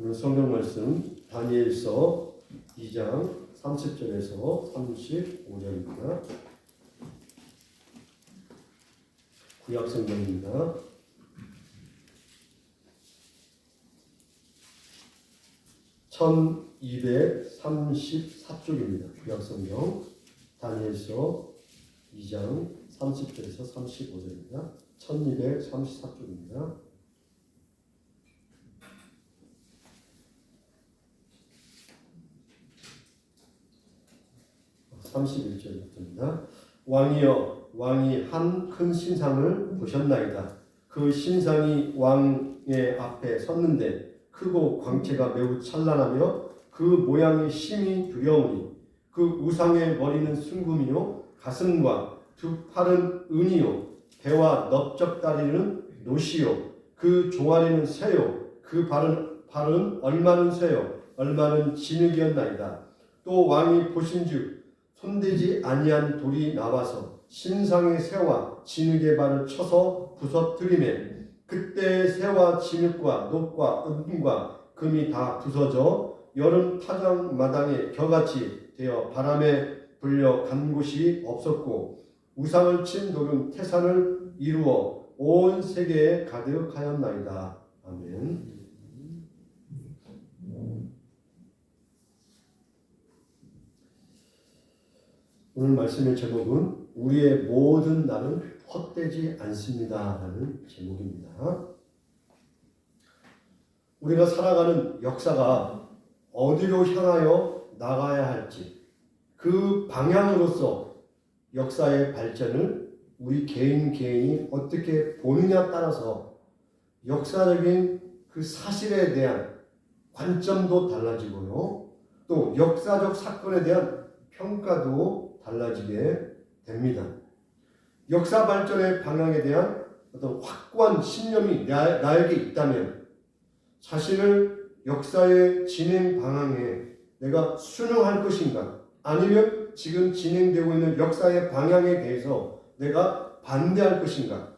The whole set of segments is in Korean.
오늘 성경 말씀 다니엘서 2장 30절에서 35절입니다. 구약 성경입니다. 1234쪽입니다. 구약 성경 다니엘서 2장 30절에서 35절입니다. 1234쪽입니다. 31절부터입니다. 왕이여, 왕이 한 큰 신상을 보셨나이다. 그 신상이 왕의 앞에 섰는데 크고 광채가 매우 찬란하며 그 모양이 심히 두려우니 그 우상의 머리는 순금이요 가슴과 두 팔은 은이요 배와 넓적다리는 노시요 그 종아리는 쇠요 그 발은 얼마는 쇠요 얼마는 진흙이었나이다. 또 왕이 보신즉 손대지 아니한 돌이 나와서 신상의 쇠와 진흙의 발을 쳐서 부서뜨리매 그때 쇠와 진흙과 녹과 은과 금이 다 부서져 여름 타장 마당에 겨같이 되어 바람에 불려 간 곳이 없었고 우상을 친 돌은 태산을 이루어 온 세계에 가득하였나이다. 아멘. 오늘 말씀의 제목은 우리의 모든 날은 헛되지 않습니다 라는 제목입니다. 우리가 살아가는 역사가 어디로 향하여 나가야 할지 그 방향으로서 역사의 발전을 우리 개인이 어떻게 보느냐에 따라서 역사적인 그 사실에 대한 관점도 달라지고요. 또 역사적 사건에 대한 평가도 달라지게 됩니다. 역사 발전의 방향에 대한 어떤 확고한 신념이 나에게 있다면 자신을 역사의 진행 방향에 내가 순응할 것인가 아니면 지금 진행되고 있는 역사의 방향에 대해서 내가 반대할 것인가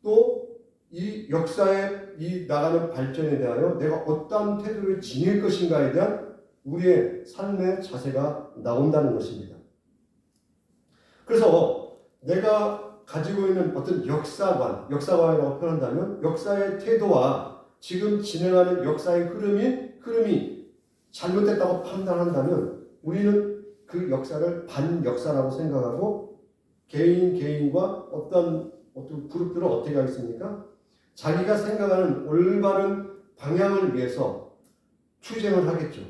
또 이 역사의 이 나가는 발전에 대하여 내가 어떠한 태도를 지닐 것인가에 대한 우리의 삶의 자세가 나온다는 것입니다. 그래서 내가 가지고 있는 어떤 역사관이라고 표현한다면 역사의 태도와 지금 진행하는 역사의 흐름이 잘못됐다고 판단한다면 우리는 그 역사를 반역사라고 생각하고 개인과 어떤 그룹들은 어떻게 하겠습니까? 자기가 생각하는 올바른 방향을 위해서 투쟁을 하겠죠.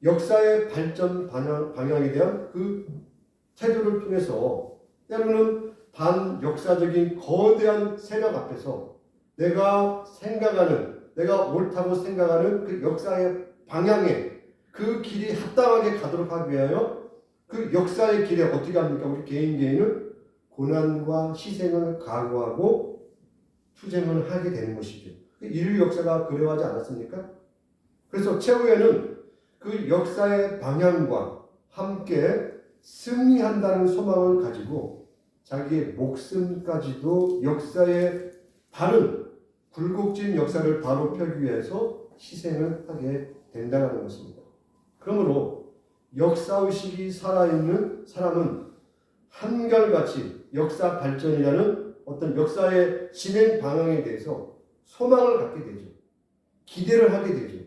역사의 발전 방향에 대한 그 태도를 통해서 때로는 반역사적인 거대한 세력 앞에서 내가 옳다고 생각하는 그 역사의 방향에 그 길이 합당하게 가도록 하기 위하여 그 역사의 길에 어떻게 합니까? 우리 개인은 고난과 희생을 각오하고 투쟁을 하게 되는 것이죠. 인류 역사가 그래하지 않았습니까? 그래서 최후에는 그 역사의 방향과 함께 승리한다는 소망을 가지고 자기의 목숨까지도 역사의 바른 굴곡진 역사를 바로 펴기 위해서 희생을 하게 된다는 것입니다. 그러므로 역사의식이 살아있는 사람은 한결같이 역사 발전이라는 어떤 역사의 진행 방향에 대해서 소망을 갖게 되죠. 기대를 하게 되죠.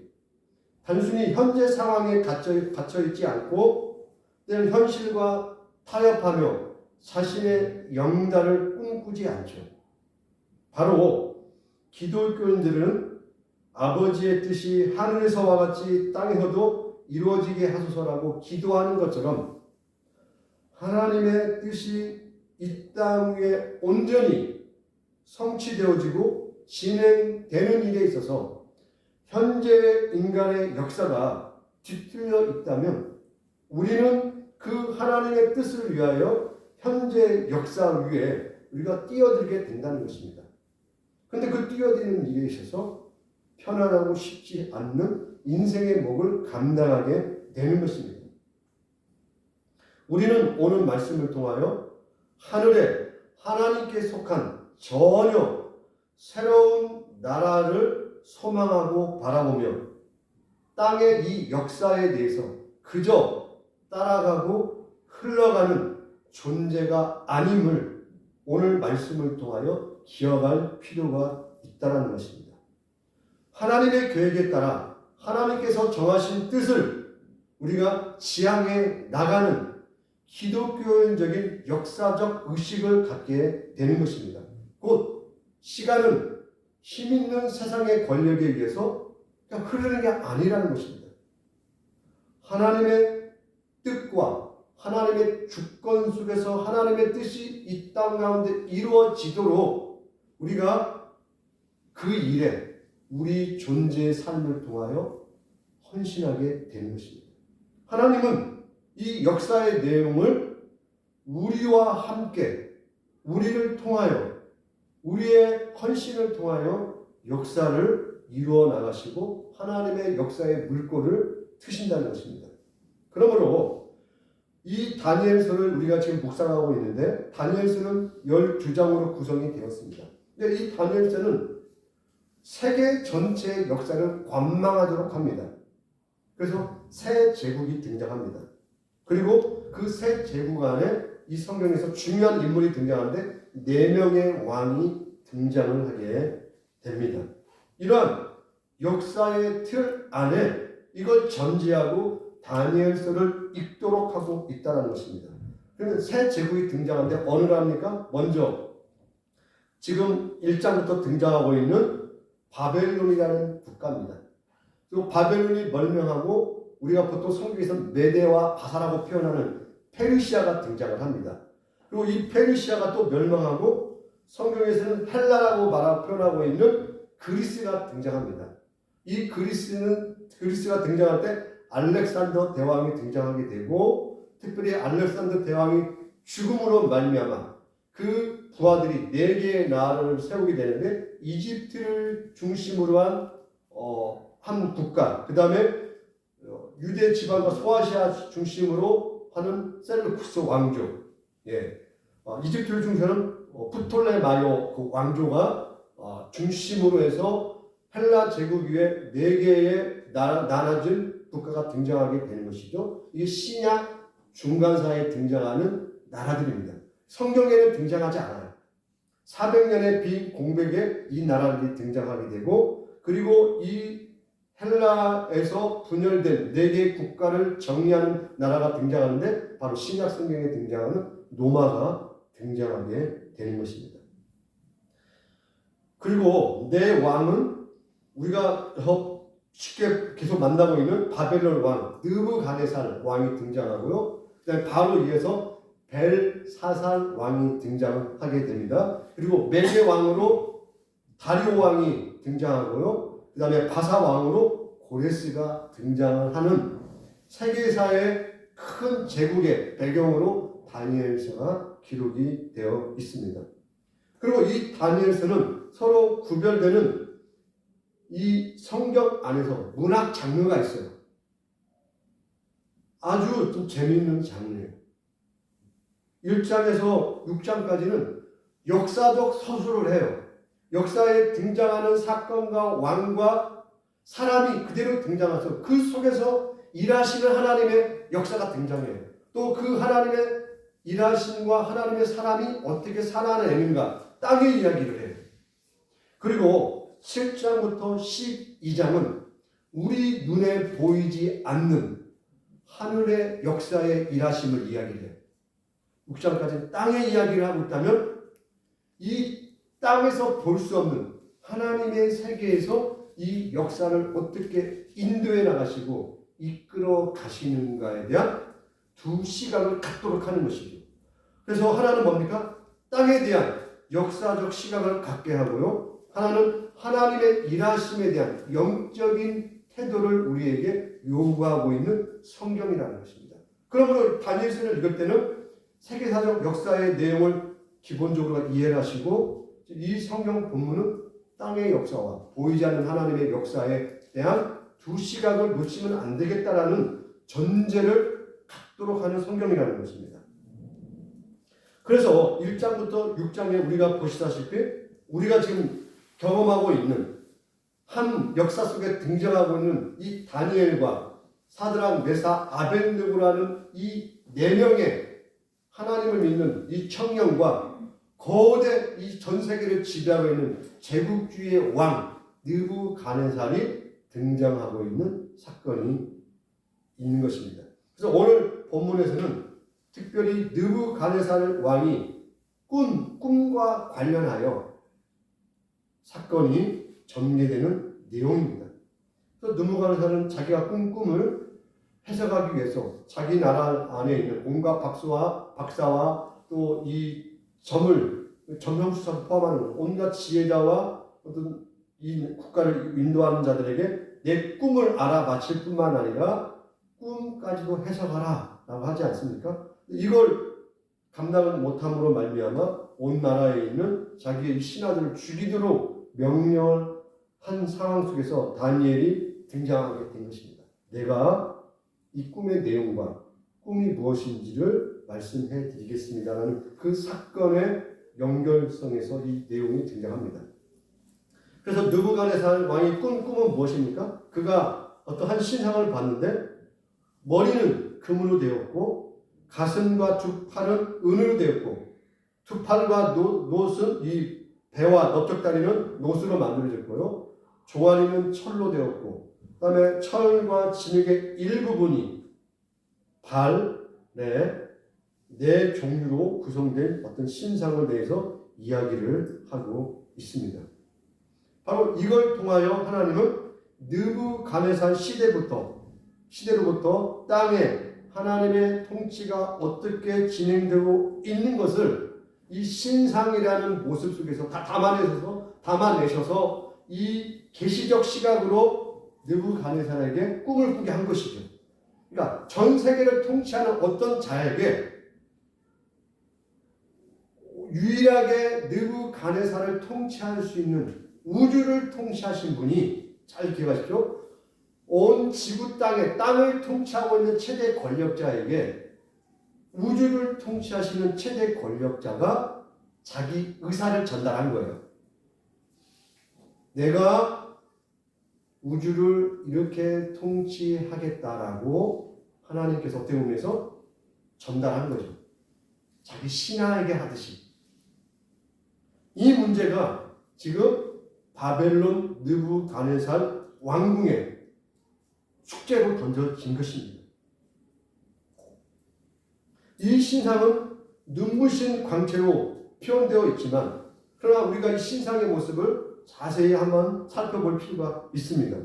단순히 현재 상황에 갇혀있지 않고 때는 현실과 타협하며 자신의 영달을 꿈꾸지 않죠. 바로 기독교인들은 아버지의 뜻이 하늘에서와 같이 땅에서도 이루어지게 하소서라고 기도하는 것처럼 하나님의 뜻이 이 땅 위에 온전히 성취되어지고 진행되는 일에 있어서 현재 인간의 역사가 뒤틀려 있다면 우리는 그 하나님의 뜻을 위하여 현재 역사 위에 우리가 뛰어들게 된다는 것입니다. 그런데 그 뛰어드는 일에 있어서 편안하고 쉽지 않는 인생의 몫을 감당하게 되는 것입니다. 우리는 오늘 말씀을 통하여 하늘에 하나님께 속한 전혀 새로운 나라를 소망하고 바라보며 땅의 이 역사에 대해서 그저 따라가고 흘러가는 존재가 아님을 오늘 말씀을 통하여 기억할 필요가 있다는 것입니다. 하나님의 계획에 따라 하나님께서 정하신 뜻을 우리가 지향해 나가는 기독교인적인 역사적 의식을 갖게 되는 것입니다. 곧 시간은 힘 있는 세상의 권력에 의해서 그냥 흐르는 게 아니라는 것입니다. 하나님의 뜻과 하나님의 주권 속에서 하나님의 뜻이 이 땅 가운데 이루어지도록 우리가 그 일에 우리 존재의 삶을 통하여 헌신하게 되는 것입니다. 하나님은 이 역사의 내용을 우리와 함께 우리를 통하여 우리의 헌신을 통하여 역사를 이루어 나가시고 하나님의 역사의 물꼬를 트신다는 것입니다. 그러므로 이 다니엘서를 우리가 지금 묵상하고 있는데 다니엘서는 12장으로 구성이 되었습니다. 근데 이 다니엘서는 세계 전체의 역사를 관망하도록 합니다. 그래서 새 제국이 등장합니다. 그리고 그 새 제국 안에 이 성경에서 중요한 인물이 등장하는데 4명의 왕이 등장을 하게 됩니다. 이러한 역사의 틀 안에 이걸 전제하고 다니엘서를 읽도록 하고 있다는 것입니다. 그런데 새 제국이 등장하는데 어느 나라입니까? 먼저 지금 1장부터 등장하고 있는 바벨론이라는 국가입니다. 그리고 바벨론이 멸명하고 우리가 보통 성경에서 메대와 바사라고 표현하는 페르시아가 등장을 합니다. 그리고 이 페르시아가 또 멸망하고 성경에서는 헬라라고 표현하고 있는 그리스가 등장합니다. 이 그리스가 등장할 때 알렉산더 대왕이 등장하게 되고 특별히 알렉산더 대왕이 죽음으로 말미암아 그 부하들이 4개의 나라를 세우게 되는데 이집트를 중심으로 한 국가, 그 다음에 유대 지방과 소아시아 중심으로 하는 셀루쿠스 왕조, 이집트를 중심하는 프톨레마이오 그 왕조가 중심으로 해서 헬라 제국 위에 4개의 나눠진 국가가 등장하게 되는 것이죠. 이게 신약 중간사에 등장하는 나라들입니다. 성경에는 등장하지 않아요. 400년의 비공백에 이 나라들이 등장하게 되고 그리고 이 헬라에서 분열된 4개의 국가를 정리하는 나라가 등장하는데 바로 신약 성경에 등장하는 로마가 등장하게 되는 것입니다. 그리고 내 왕은 우리가 쉽게 계속 만나고 있는 바벨론 왕 느부갓네살 왕이 등장하고요. 그다음에 바로 이어서 벨사살 왕이 등장하게 됩니다. 그리고 메대 왕으로 다리오 왕이 등장하고요. 그 다음에 바사 왕으로 고레스가 등장하는 세계사의 큰 제국의 배경으로 다니엘서가 기록이 되어 있습니다. 그리고 이 다니엘서는 서로 구별되는 이 성경 안에서 문학 장르가 있어요. 아주 좀 재미있는 장르예요. 1장에서 6장까지는 역사적 서술을 해요. 역사에 등장하는 사건과 왕과 사람이 그대로 등장해서 그 속에서 일하시는 하나님의 역사가 등장해요. 또 그 하나님의 일하심과 하나님의 사람이 어떻게 살아내는가 땅의 이야기를 해요. 그리고 7장부터 12장은 우리 눈에 보이지 않는 하늘의 역사의 일하심을 이야기해요. 6장까지는 땅의 이야기를 하고 있다면 이 땅에서 볼 수 없는 하나님의 세계에서 이 역사를 어떻게 인도해 나가시고 이끌어 가시는가에 대한 두 시각을 갖도록 하는 것이죠. 그래서 하나는 뭡니까? 땅에 대한 역사적 시각을 갖게 하고요. 하나는 하나님의 일하심에 대한 영적인 태도를 우리에게 요구하고 있는 성경이라는 것입니다. 그러므로 다니엘서를 읽을 때는 세계사적 역사의 내용을 기본적으로 이해하시고 이 성경 본문은 땅의 역사와 보이지 않는 하나님의 역사에 대한 두 시각을 놓치면 안 되겠다라는 전제를 갖도록 하는 성경이라는 것입니다. 그래서 1장부터 6장에 우리가 보시다시피 우리가 지금 경험하고 있는 한 역사 속에 등장하고 있는 이 다니엘과 사드락, 메사, 아벤느고라는 이 네 명의 하나님을 믿는 이 청년과 거대 이 전 세계를 지배하고 있는 제국주의의 왕 느부갓네살이 등장하고 있는 사건이 있는 것입니다. 그래서 오늘 본문에서는 특별히 느부갓네살 왕이 꿈과 관련하여 사건이 전개되는 내용입니다. 그래서 느부갓네살은 자기가 꾼 꿈을 해석하기 위해서 자기 나라 안에 있는 온갖 박사와 또 이 점성수사를 포함하는 온갖 지혜자와 어떤 이 국가를 인도하는 자들에게 내 꿈을 알아맞힐 뿐만 아니라 꿈까지도 해석하라 라고 하지 않습니까? 이걸 감당을 못함으로 말미암아 온 나라에 있는 자기의 신하들을 죽이도록 명령을 한 상황 속에서 다니엘이 등장하게 된 것입니다. 내가 이 꿈의 내용과 꿈이 무엇인지를 말씀해 드리겠습니다라는 그 사건의 연결성에서 이 내용이 등장합니다. 그래서 느부갓네살 왕이 꾼 꿈은 무엇입니까? 그가 어떠한 신상을 봤는데 머리는 금으로 되었고 가슴과 두 팔은 은으로 되었고 두 팔과 노스는 이 배와 넓적다리는 노스로 만들어졌고요. 조아리는 철로 되었고 그 다음에 철과 진흙의 일부분이 네 종류로 구성된 어떤 신상을 대해서 이야기를 하고 있습니다. 바로 이걸 통하여 하나님은 느부갓네살 시대로부터 땅에 하나님의 통치가 어떻게 진행되고 있는 것을 이 신상이라는 모습 속에서 다 담아내셔서 이 계시적 시각으로 느부갓네살에게 꿈을 꾸게 한 것이죠. 그러니까 전 세계를 통치하는 어떤 자에게 유일하게 느부갓네살을 통치할 수 있는 우주를 통치하신 분이 잘 기억하십시오. 온 지구 땅을 통치하고 있는 최대 권력자에게 우주를 통치하시는 최대 권력자가 자기 의사를 전달한 거예요. 내가 우주를 이렇게 통치하겠다라고 하나님께서 어떻게 보면서 전달한 거죠. 자기 신하에게 하듯이. 이 문제가 지금 바벨론 느부갓네살 왕궁의 숙제로 던져진 것입니다. 이 신상은 눈부신 광채로 표현되어 있지만 그러나 우리가 이 신상의 모습을 자세히 한번 살펴볼 필요가 있습니다.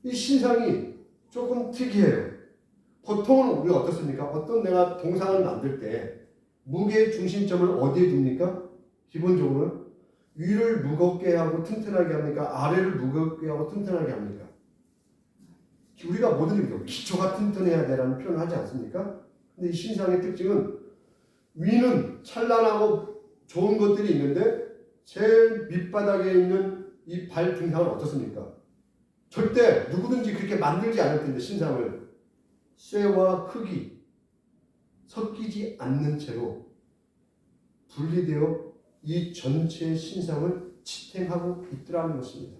이 신상이 조금 특이해요. 보통은 우리가 어떻습니까? 어떤 내가 동상을 만들 때 무게의 중심점을 어디에 둡니까? 기본적으로 위를 무겁게 하고 튼튼하게 합니까? 아래를 무겁게 하고 튼튼하게 합니까? 우리가 뭐든 이렇게 기초가 튼튼해야 되라는 표현을 하지 않습니까? 근데 이 신상의 특징은 위는 찬란하고 좋은 것들이 있는데 제일 밑바닥에 있는 이 발 등상은 어떻습니까? 절대 누구든지 그렇게 만들지 않을 텐데 신상을 쇠와 흙이 섞이지 않는 채로 분리되어 이 전체 신상을 지탱하고 있더라는 것입니다.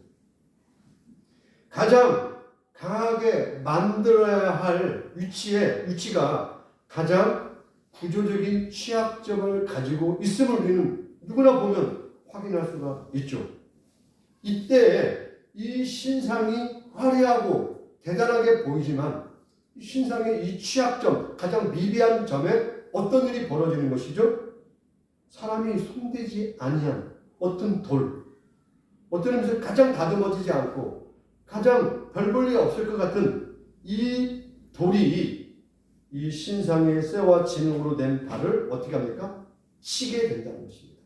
가장 강하게 만들어야 할 위치가 가장 구조적인 취약점을 가지고 있음을 우리는 누구나 보면 확인할 수가 있죠. 이때 이 신상이 화려하고 대단하게 보이지만 이 신상의 이 취약점, 가장 미비한 점에 어떤 일이 벌어지는 것이죠? 사람이 손대지 아니한 어떤 돌, 어떤 의미에서 가장 다듬어지지 않고 가장 별 볼 일 없을 것 같은 이 돌이 이 신상의 쇠와 진흙으로 된 발을 어떻게 합니까? 치게 된다는 것입니다.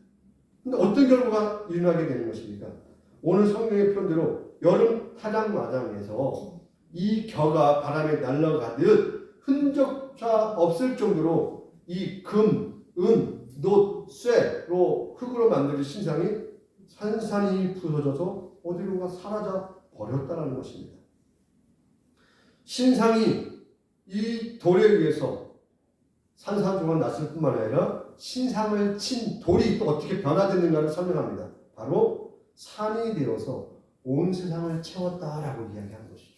근데 어떤 결과가 일어나게 되는 것입니까? 오늘 성경의 표현대로 여름 타작마당에서 이 겨가 바람에 날아가듯 흔적조차 없을 정도로 이 금, 은, 놋, 쇠로 흙으로 만들어진 신상이 산산이 부서져서 어디론가 사라져 버렸다는 것입니다. 신상이 이 돌에 의해서 산산조각 났을 뿐만 아니라 신상을 친 돌이 또 어떻게 변화됐는가를 설명합니다. 바로 산이 되어서 온 세상을 채웠다라고 이야기한 것이죠.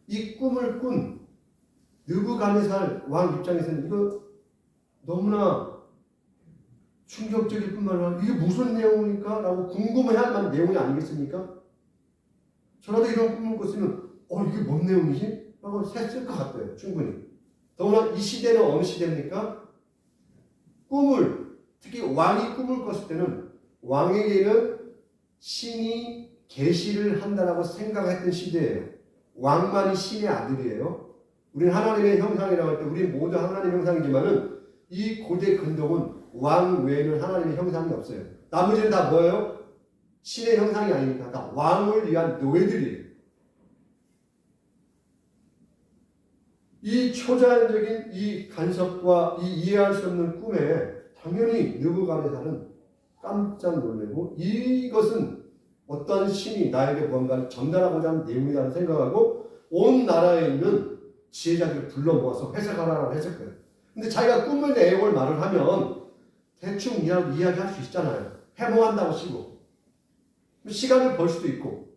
이 꿈을 꾼 느부갓네살 왕 입장에서는 이거 너무나 충격적일 뿐만 아니라 이게 무슨 내용입니까? 라고 궁금해할 만한 내용이 아니겠습니까? 저라도 이런 꿈을 꿨으면 이게 뭔 내용이지? 라고 했을 것 같아요. 충분히. 더구나 이 시대는 어느 시대입니까? 꿈을, 특히 왕이 꿈을 꿨을 때는 왕에게는 신이 계시를 한다라고 생각했던 시대예요. 왕만이 신의 아들이에요. 우리는 하나님의 형상이라고 할 때 우리 모두 하나님의 형상이지만은 이 고대 근동은 왕 외에는 하나님의 형상이 없어요. 나머지는 다 뭐예요? 신의 형상이 아니니까 다 왕을 위한 노예들이에요. 이 초자연적인 이 간섭과 이 이해할 수 없는 꿈에 당연히 느부갓네살은 깜짝 놀래고 이것은 어떤 신이 나에게 뭔가를 전달하고자 하는 내용이라고 생각하고 온 나라에 있는 지혜자들을 불러 모아서 해석하라고 해석해요. 근데 자기가 꿈의 내용을 말을 하면 대충 이야기할 수 있잖아요. 해몽한다고 치고 시간을 벌 수도 있고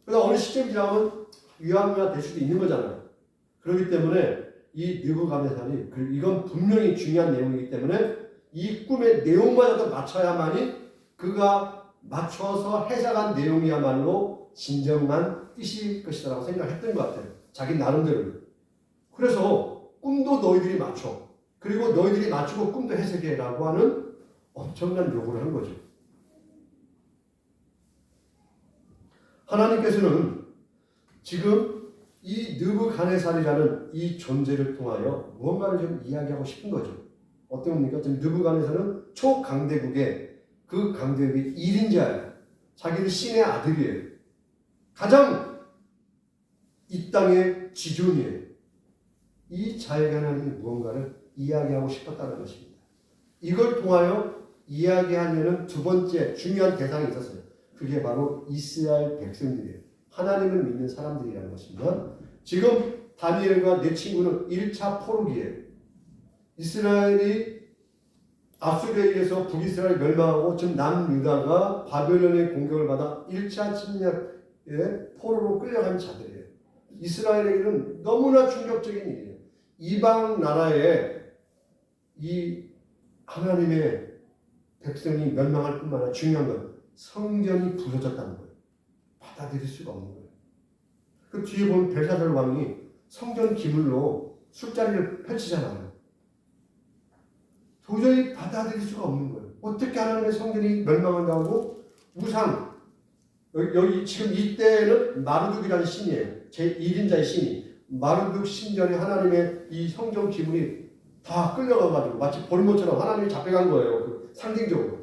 그러다 어느 시점이 지나면 유아무야 될 수도 있는 거잖아요. 그렇기 때문에 이 느부갓네살이 이건 분명히 중요한 내용이기 때문에 이 꿈의 내용마저도 맞춰야만이 그가 맞춰서 해석한 내용이야말로 진정한 뜻일 것이라고 생각했던 것 같아요. 자기 나름대로. 그래서 꿈도 너희들이 맞춰. 그리고 너희들이 맞추고 꿈도 해석해라고 하는 엄청난 요구를 한 거죠. 하나님께서는 지금 이 느부갓네살이라는 이 존재를 통하여 무언가를 좀 이야기하고 싶은 거죠. 어떤 겁니까? 지금 느부갓네살은 초강대국의 그 강대국의 1인자예요. 자기는 신의 아들이에요. 가장 이 땅의 지존이에요. 이 자에게 하나님이 무언가를 이야기하고 싶었다는 것입니다. 이걸 통하여 이야기하려는 두 번째 중요한 대상이 있었어요. 그게 바로 이스라엘 백성들이에요. 하나님을 믿는 사람들이라는 것입니다. 지금 다니엘과 내 친구는 1차 포로기예요. 이스라엘이 아수르에 의해서 북이스라엘 멸망하고 지금 남유다가 바벨론의 공격을 받아 1차 침략의 포로로 끌려간 자들이에요. 이스라엘에게는 너무나 충격적인 일이에요. 이방 나라에 이 하나님의 백성이 멸망할 뿐만 아니라 중요한 건 성전이 부서졌다는 거예요. 받아들일 수가 없는 거예요. 그 뒤에 보면 벨사살 왕이 성전 기물로 술자리를 펼치잖아요. 도저히 받아들일 수가 없는 거예요. 어떻게 하나님의 성전이 멸망한다고 우상, 여기 지금 이때는 마르둑이라는 신이에요. 제1인자의 신이. 마르둑 신전에 하나님의 이 성전 기물이 다 끌려가가지고 마치 볼모처럼 하나님이 잡혀간 거예요. 그 상징적으로.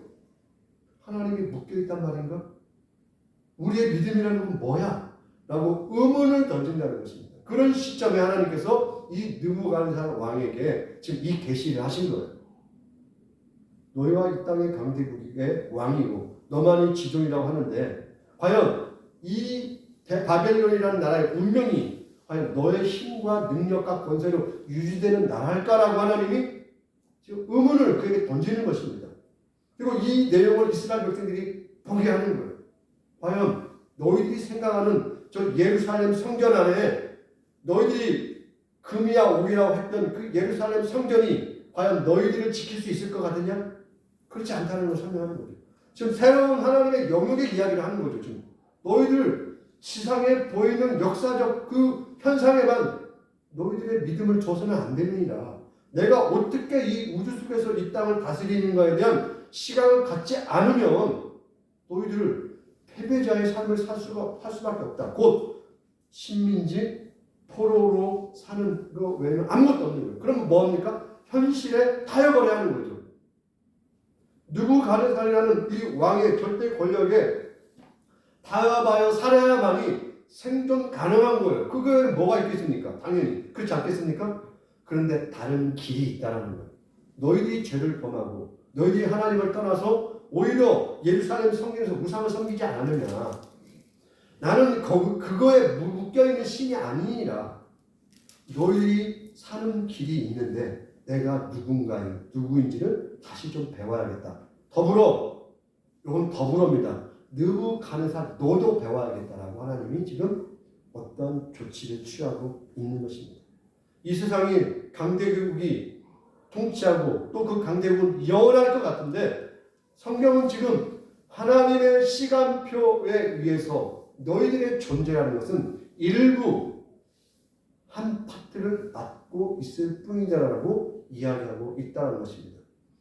하나님이 묶여있단 말인가? 우리의 믿음이라는 건 뭐야? 라고 의문을 던진다는 것입니다. 그런 시점에 하나님께서 이 느부갓네살 왕에게 지금 이 계시를 하신 거예요. 너희와 이 땅의 강대국의 왕이고 너만이 지존이라고 하는데 과연 이 바벨론이라는 나라의 운명이 과연 너의 힘과 능력과 권세로 유지되는 나라일까라고 하나님이 지금 의문을 그에게 던지는 것입니다. 그리고 이 내용을 이스라엘 백성들이 보게 하는 거예요. 과연 너희들이 생각하는 저 예루살렘 성전 안에 너희들이 금이야 옥이라고 했던 그 예루살렘 성전이 과연 너희들을 지킬 수 있을 것 같으냐? 그렇지 않다는 걸 설명하는 거죠. 지금 새로운 하나님의 영역의 이야기를 하는 거죠. 지금 너희들 지상에 보이는 역사적 그 현상에만 너희들의 믿음을 줘서는 안 되느니라. 내가 어떻게 이 우주 속에서 이 땅을 다스리는가에 대한 시각을 갖지 않으면 너희들 패배자의 삶을 살 수밖에 없다. 곧 식민지 포로로 사는 거 외에는 아무것도 없는 거예요. 그럼 뭐합니까? 현실에 타협을 하는 거죠. 느부갓네살이라는 이 왕의 절대 권력에 타협하여 살아야만이 생존 가능한 거예요. 그거에 뭐가 있겠습니까? 당연히 그렇지 않겠습니까? 그런데 다른 길이 있다는 거예요. 너희들이 죄를 범하고 너희들이 하나님을 떠나서 오히려 예루살렘 성전에서 우상을 섬기지 않았느냐. 나는 그거에 묶여있는 신이 아니니라. 너희들이 사는 길이 있는데 내가 누구인지를 다시 좀 배워야겠다. 더불어, 이건 더불어입니다. 느부갓네살 너도 배워야겠다라고 하나님이 지금 어떤 조치를 취하고 있는 것입니다. 이 세상이 강대국이 통치하고 또 그 강대국은 영원할 것 같은데 성경은 지금 하나님의 시간표에 의해서 너희들의 존재라는 것은 일부 한 파트를 맡고 있을 뿐이다라고 이야기하고 있다는 것입니다.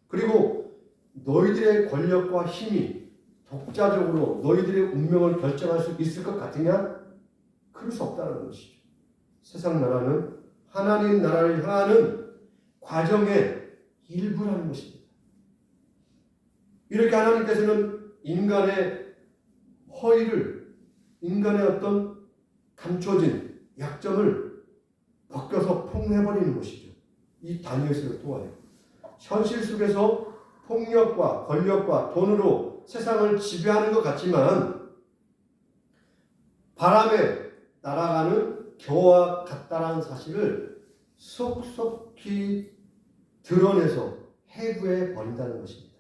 그리고 너희들의 권력과 힘이 독자적으로 너희들의 운명을 결정할 수 있을 것 같으냐? 그럴 수 없다는 것이죠. 세상 나라는 하나님 나라를 향하는 과정의 일부라는 것입니다. 이렇게 하나님께서는 인간의 허위를, 인간의 어떤 감춰진 약점을 벗겨서 폭로해버리는 것이죠. 이 다니엘서를 통하여. 현실 속에서 폭력과 권력과 돈으로 세상을 지배하는 것 같지만 바람에 날아가는 겨와 같다라는 사실을 속속히 드러내서 해부해 버린다는 것입니다.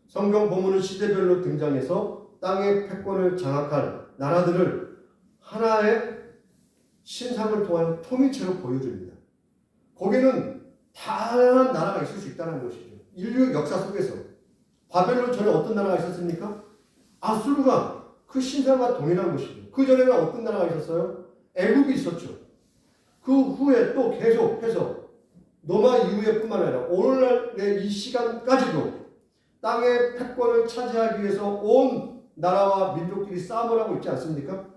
성경 본문은 시대별로 등장해서 땅의 패권을 장악한 나라들을 하나의 신상을 통한 통일체로 보여줍니다. 거기는 다양한 나라가 있을 수 있다는 것이죠. 인류 역사 속에서 바벨론 전에 어떤 나라가 있었습니까? 아수르가 그 신상과 동일한 것이죠. 그 전에는 어떤 나라가 있었어요? 애국이 있었죠. 그 후에 또 계속해서 노마 이후에 뿐만 아니라 오늘날의 이 시간까지도 땅의 패권을 차지하기 위해서 온 나라와 민족들이 싸움을 하고 있지 않습니까?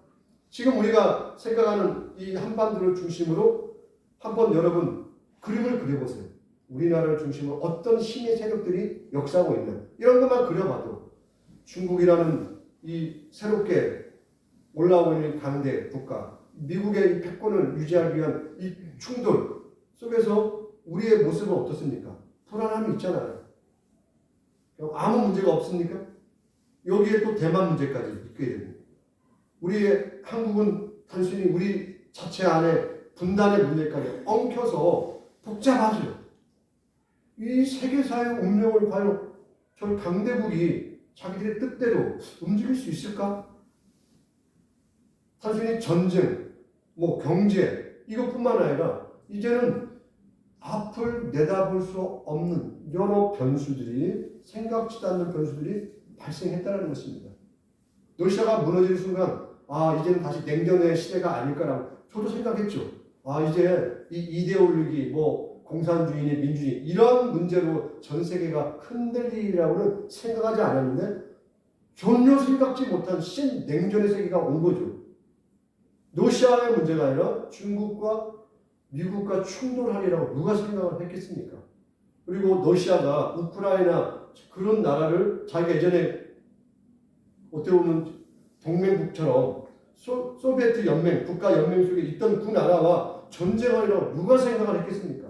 지금 우리가 생각하는 이 한반도를 중심으로 한번 여러분 그림을 그려보세요. 우리나라를 중심으로 어떤 힘의 세력들이 역사하고 있는 이런 것만 그려봐도 중국이라는 이 새롭게 올라오고 있는 강대 국가, 미국의 이 패권을 유지하기 위한 이 충돌 속에서 우리의 모습은 어떻습니까? 불안함이 있잖아요. 아무 문제가 없습니까? 여기에 또 대만 문제까지 있게 됩니다. 우리의 한국은 단순히 우리 자체 안에 분단의 문제까지 엉켜서 복잡하죠. 이 세계사의 운명을 과연 저 강대국이 자기들의 뜻대로 움직일 수 있을까? 단순히 전쟁, 경제 이것뿐만 아니라 이제는 앞을 내다볼 수 없는 여러 변수들이 생각지도 않는 변수들이 발생했다는 것입니다. 러시아가 무너지는 순간 이제는 다시 냉전의 시대가 아닐까라고 저도 생각했죠. 이제 이 이데올로기 공산주의니 민주주의 이런 문제로 전 세계가 흔들리리라고는 생각하지 않았는데 전혀 생각지 못한 신냉전의 세계가 온 거죠. 러시아의 문제가 아니라 중국과 미국과 충돌하리라고 누가 생각을 했겠습니까? 그리고 러시아가 우크라이나 그런 나라를 자기가 예전에 어떻게 보면 동맹국처럼 소비에트 연맹, 국가 연맹 속에 있던 그 나라와 전쟁하리라고 누가 생각을 했겠습니까?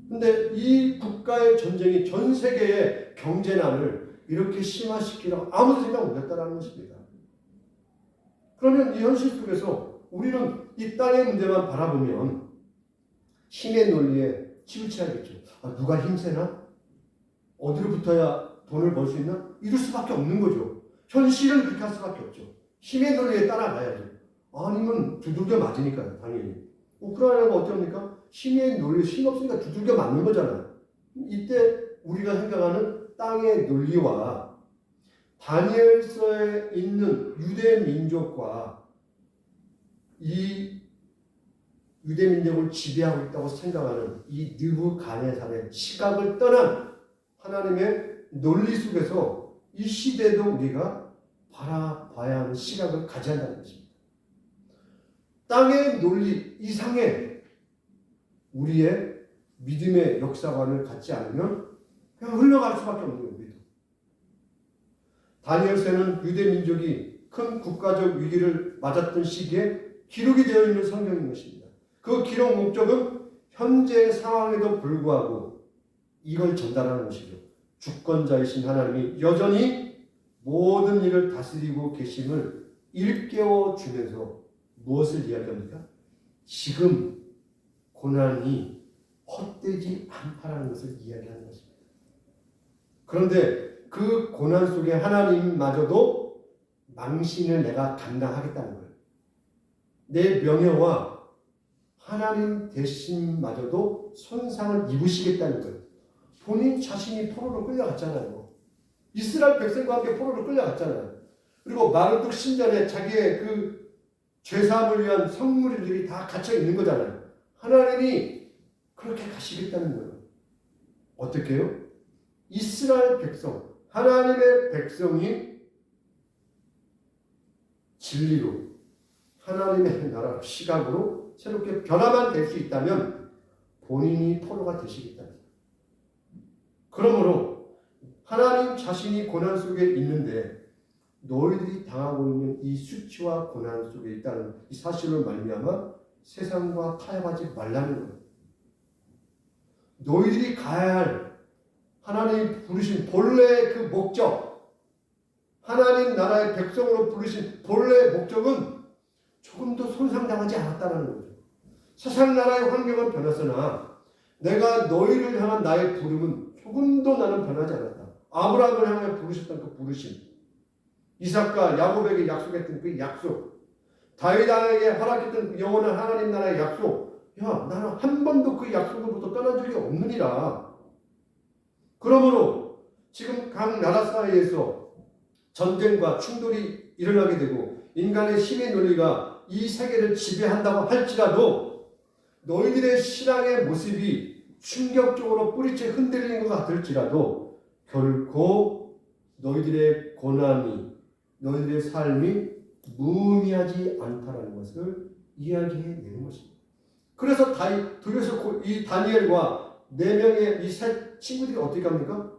근데 이 국가의 전쟁이 전 세계의 경제난을 이렇게 심화시키라고 아무도 생각 못했다는 것입니다. 그러면 이 현실 속에서 우리는 이 땅의 문제만 바라보면 힘의 논리에 치우쳐야겠죠. 누가 힘세나? 어디로 붙어야 돈을 벌 수 있나? 이럴 수밖에 없는 거죠. 현실은 그렇게 할 수밖에 없죠. 힘의 논리에 따라가야죠. 아니면 두들겨 맞으니까요, 당연히. 우크라이나가 어떻습니까? 힘의 논리, 힘 없으니까 두들겨 맞는 거잖아요. 이때 우리가 생각하는 땅의 논리와 다니엘서에 있는 유대 민족과 이 유대 민족을 지배하고 있다고 생각하는 이 느부갓네살의 시각을 떠난 하나님의 논리 속에서 이 시대도 우리가 바라봐야 하는 시각을 가져야 한다는 것입니다. 땅의 논리 이상의 우리의 믿음의 역사관을 갖지 않으면 그냥 흘러갈 수밖에 없는 거예요. 우리도. 다니엘서는 유대 민족이 큰 국가적 위기를 맞았던 시기에 기록이 되어 있는 성경인 것입니다. 그 기록 목적은 현재 상황에도 불구하고 이걸 전달하는 것이죠. 주권자이신 하나님이 여전히 모든 일을 다스리고 계심을 일깨워 주면서 무엇을 이야기합니까? 지금 고난이 헛되지 않다라는 것을 이야기하는 것입니다. 그런데 그 고난 속에 하나님마저도 망신을 내가 감당하겠다는 거예요. 내 명예와 하나님 대신마저도 손상을 입으시겠다는 거예요. 본인 자신이 포로로 끌려갔잖아요. 이스라엘 백성과 함께 포로로 끌려갔잖아요. 그리고 마르뚝 신전에 자기의 그 죄사함을 위한 성물들이 다 갇혀 있는 거잖아요. 하나님이 그렇게 가시겠다는 거예요. 어떻게 해요? 이스라엘 백성, 하나님의 백성이 진리로 하나님의 나라 시각으로 새롭게 변화만 될 수 있다면 본인이 포로가 되시겠다는 거예요. 그러므로 하나님 자신이 고난 속에 있는데 너희들이 당하고 있는 이 수치와 고난 속에 있다는 이 사실로 말미암아 세상과 타협하지 말라는 거예요. 너희들이 가야 할 하나님이 부르신 본래의 그 목적, 하나님 나라의 백성으로 부르신 본래의 목적은 조금도 손상당하지 않았다는 거죠. 세상 나라의 환경은 변했으나 내가 너희를 향한 나의 부름은 조금도 나는 변하지 않았다. 아브라함을 향해 부르셨던 그 부르심, 이삭과 야곱에게 약속했던 그 약속, 다윗에게 허락했던 그 영원한 하나님 나라의 약속, 야, 나는 한 번도 그 약속으로부터 떠난 적이 없느니라. 그러므로 지금 각 나라 사이에서 전쟁과 충돌이 일어나게 되고 인간의 힘의 논리가 이 세계를 지배한다고 할지라도 너희들의 신앙의 모습이 충격적으로 뿌리째 흔들리는 것 같을지라도 결코 너희들의 고난이, 너희들의 삶이 무의미하지 않다는 것을 이야기해내는 것입니다. 그래서 이 다니엘과 4명의 이 세 친구들이 어떻게 합니까?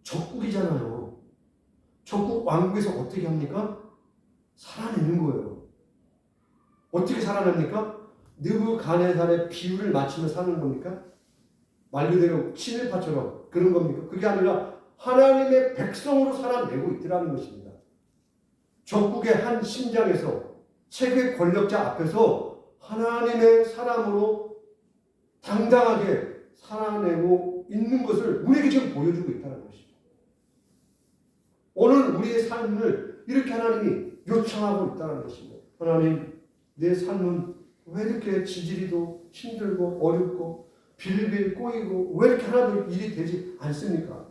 적국이잖아요. 적국 왕국에서 어떻게 합니까? 살아내는 거예요. 어떻게 살아냅니까? 느부갓네살의 비유를 맞추며 사는 겁니까? 말 그대로 친일파처럼 그런 겁니까? 그게 아니라 하나님의 백성으로 살아내고 있더라는 것입니다. 적국의 한 심장에서 세계 권력자 앞에서 하나님의 사람으로 당당하게 살아내고 있는 것을 우리에게 지금 보여주고 있다는 것입니다. 오늘 우리의 삶을 이렇게 하나님이 요청하고 있다는 것입니다. 하나님, 내 삶은 왜 이렇게 지지리도 힘들고 어렵고 빌빌 꼬이고 왜 이렇게 하나도 일이 되지 않습니까?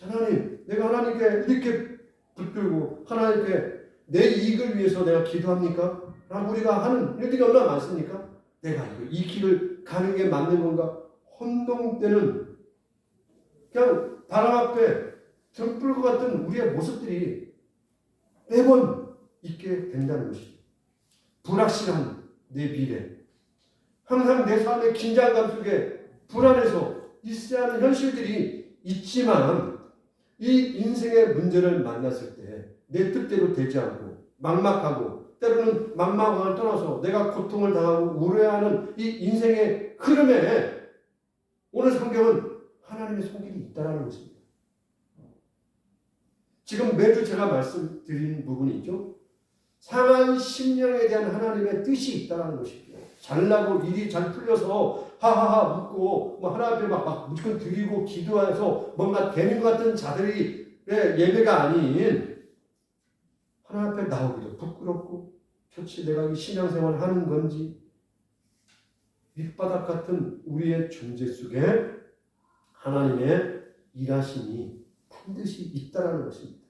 하나님, 내가 하나님께 이렇게 붙들고 하나님께 내 이익을 위해서 내가 기도합니까? 라고 우리가 하는 일들이 얼마나 많습니까? 내가 이 길을 가는 게 맞는 건가? 혼동되는 그냥 바람 앞에 등불 것 같은 우리의 모습들이 매번 있게 된다는 것입니다. 불확실한 내 미래, 항상 내 삶의 긴장감 속에 불안해서 있어야 하는 현실들이 있지만 이 인생의 문제를 만났을 때 내 뜻대로 되지 않고 막막하고 때로는 막막함을 떠나서 내가 고통을 당하고 우려하는 이 인생의 흐름에 오늘 성경은 하나님의 손길이 있다는 것입니다. 지금 매주 제가 말씀드린 부분이 있죠. 상한 심령에 대한 하나님의 뜻이 있다는 것이죠. 잘나고 일이 잘 풀려서 하하하 웃고 하나님 앞에 막 무조건 드리고 기도해서 뭔가 되는 것 같은 자들이 예배가 아닌 하나님 앞에 나오기도 부끄럽고 도대체 내가 이 신앙생활을 하는 건지 밑바닥 같은 우리의 존재 속에 하나님의 일하심이 반드시 있다는 것입니다.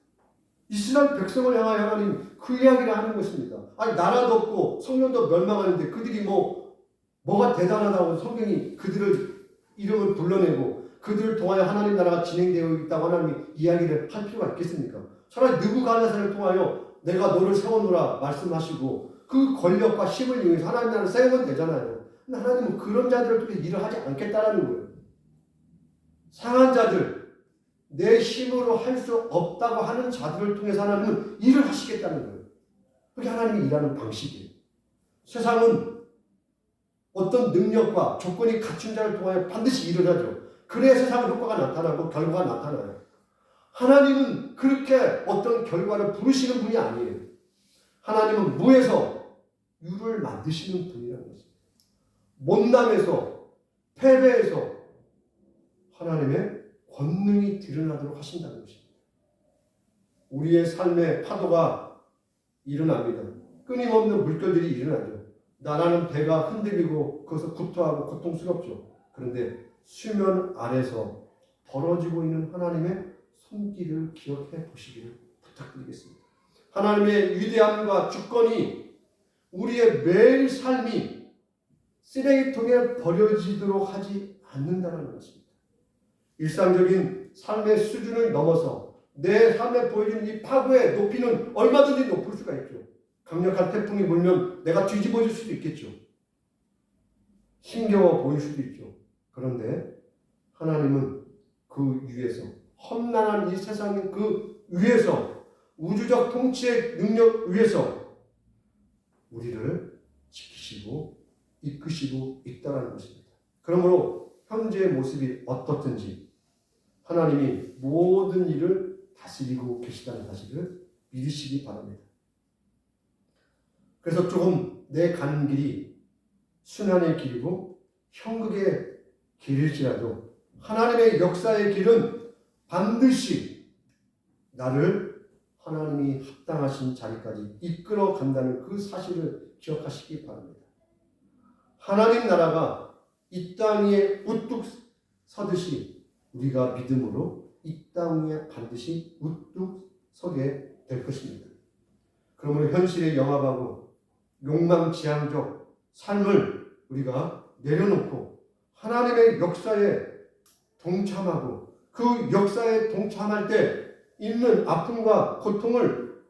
이스라엘 백성을 향하여 하나님 그 이야기를 하는 것입니다. 아니 나라도 없고 성령도 멸망하는데 그들이 뭐가 대단하다고 성경이 그들을 이름을 불러내고 그들을 통하여 하나님 나라가 진행되어 있다고 하나님이 이야기를 할 필요가 있겠습니까? 차라리 느부갓네살을 통하여 내가 너를 세워놓으라 말씀하시고 그 권력과 힘을 이용해서 하나님 나라를 세우면 되잖아요. 근데 하나님은 그런 자들을 통해 일을 하지 않겠다라는 거예요. 상한 자들, 내 힘으로 할 수 없다고 하는 자들을 통해서 하나님은 일을 하시겠다는 거예요. 그게 하나님이 일하는 방식이에요. 세상은 어떤 능력과 조건이 갖춘 자를 통하여 반드시 일을 하죠. 그래야 세상 효과가 나타나고 결과가 나타나요. 하나님은 그렇게 어떤 결과를 부르시는 분이 아니에요. 하나님은 무에서 유를 만드시는 분이라는 것입니다. 못남에서 패배에서 하나님의 권능이 드러나도록 하신다는 것입니다. 우리의 삶의 파도가 일어납니다. 끊임없는 물결들이 일어나죠. 나라는 배가 흔들리고 그것을 구토하고 고통스럽죠. 그런데 수면 아래서 벌어지고 있는 하나님의 손길을 기억해 보시기를 부탁드리겠습니다. 하나님의 위대함과 주권이 우리의 매일 삶이 쓰레기통에 버려지도록 하지 않는다는 것입니다. 일상적인 삶의 수준을 넘어서 내 삶에 보여주는 이 파도의 높이는 얼마든지 높을 수가 있죠. 강력한 태풍이 불면 내가 뒤집어질 수도 있겠죠. 힘겨워 보일 수도 있죠. 그런데 하나님은 그 위에서, 험난한 이 세상의 그 위에서, 우주적 통치의 능력 위에서 우리를 지키시고 이끄시고 있다는 것입니다. 그러므로 현재의 모습이 어떻든지 하나님이 모든 일을 다스리고 계시다는 사실을 믿으시기 바랍니다. 그래서 조금 내 가는 길이 순환의 길이고 형극의 길일지라도 하나님의 역사의 길은 반드시 나를 하나님이 합당하신 자리까지 이끌어 간다는 그 사실을 기억하시기 바랍니다. 하나님 나라가 이 땅 위에 우뚝 서듯이 우리가 믿음으로 이 땅 위에 반드시 우뚝 서게 될 것입니다. 그러므로 현실에 영합하고 욕망지향적 삶을 우리가 내려놓고 하나님의 역사에 동참하고 그 역사에 동참할 때 있는 아픔과 고통을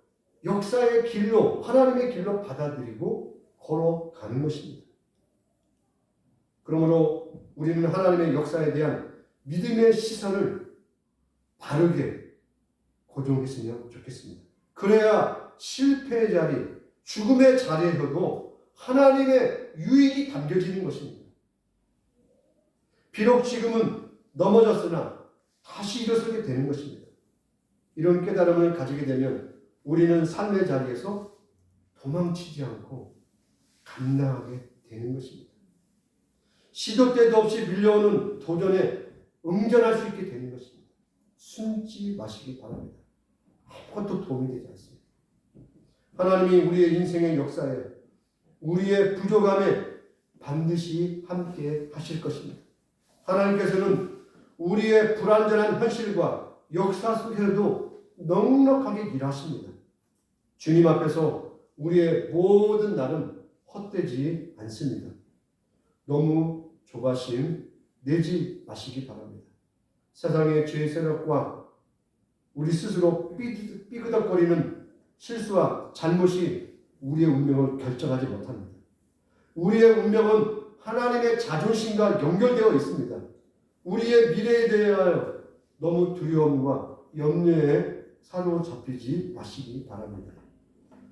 역사의 길로, 하나님의 길로 받아들이고 걸어가는 것입니다. 그러므로 우리는 하나님의 역사에 대한 믿음의 시선을 바르게 고정했으면 좋겠습니다. 그래야 실패의 자리, 죽음의 자리에서도 하나님의 유익이 담겨지는 것입니다. 비록 지금은 넘어졌으나 다시 일어서게 되는 것입니다. 이런 깨달음을 가지게 되면 우리는 삶의 자리에서 도망치지 않고 감당하게 되는 것입니다. 시도 때도 없이 밀려오는 도전에 응전할 수 있게 되는 것입니다. 숨지 마시기 바랍니다. 아무것도 도움이 되지 않습니다. 하나님이 우리의 인생의 역사에, 우리의 부족함에 반드시 함께 하실 것입니다. 하나님께서는 우리의 불완전한 현실과 역사 속에서도 넉넉하게 일하십니다. 주님 앞에서 우리의 모든 날은 헛되지 않습니다. 너무 조바심 내지 마시기 바랍니다. 세상의 죄의 세력과 우리 스스로 삐그덕거리는 실수와 잘못이 우리의 운명을 결정하지 못합니다. 우리의 운명은 하나님의 자존심과 연결되어 있습니다. 우리의 미래에 대하여 너무 두려움과 염려에 사로잡히지 마시기 바랍니다.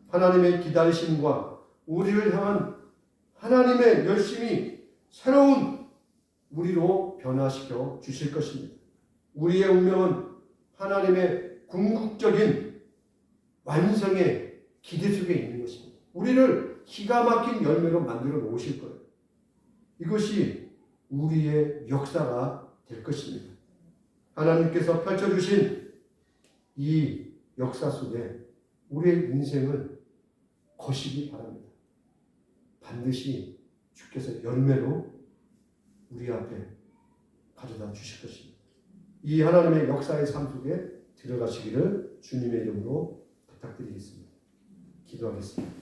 하나님의 기다리심과 우리를 향한 하나님의 열심이 새로운 우리로 변화시켜 주실 것입니다. 우리의 운명은 하나님의 궁극적인 완성의 기대 속에 있는 것입니다. 우리를 기가 막힌 열매로 만들어 놓으실 거예요. 이것이 우리의 역사가 될 것입니다. 하나님께서 펼쳐주신 이 역사 속에 우리의 인생을 거시기 바랍니다. 반드시 주께서 열매로 우리 앞에 가져다 주실 것입니다. 이 하나님의 역사의 삶 속에 들어가시기를 주님의 이름으로 부탁드리겠습니다. 기도하겠습니다.